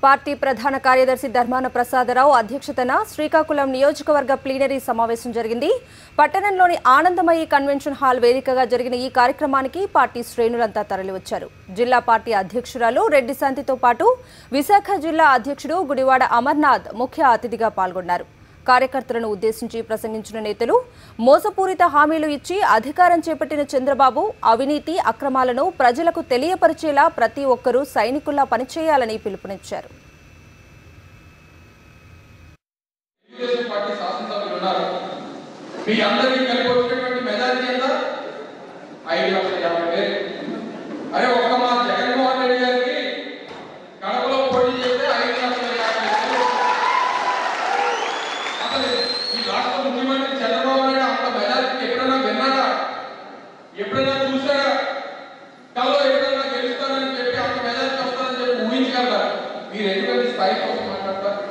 Party ప్రధాన కార్యదర్శి ధర్మాన ప్రసాదరావు అధ్యక్షతన శ్రీకాకుళం నియోజకవర్గ ప్లీనరీ సమావేశం జరిగింది. పట్టణంలోని ఆనందమయ్య కన్వెన్షన్ హాల్ వేదికగా జరిగిన ఈ కార్యక్రమానికి పార్టీ శ్రేణులంతా తరలివచ్చారు. జిల్లా పార్టీ అధ్యక్షురాలు రెడ్డి శాంతితో పాటు విశాఖ జిల్లా అధ్యక్షుడు గుడివాడ అమర్నాథ్ ముఖ్య అతిథిగా పాల్గొన్నారు. కార్యకర్తలను ఉద్దేశించి ప్రసంగించిన నేతలు మోసపూరిత హామీలు ఇచ్చి అధికారం చేపట్టిన చంద్రబాబు అవినీతి అక్రమాలను ప్రజలకు తెలియపరిచేలా ప్రతి ఒక్కరూ సైనికుల్లా పనిచేయాలని పిలుపునిచ్చారు. ఎప్పుడైనా చూసారా? కల్లో ఎప్పుడైనా గెలుస్తానని చెప్పి అంత మెజారిటీ వస్తానని చెప్పి ఊహించగలరా? మీరు ఎందుకంటే స్థాయి కోసం మాట్లాడతారు.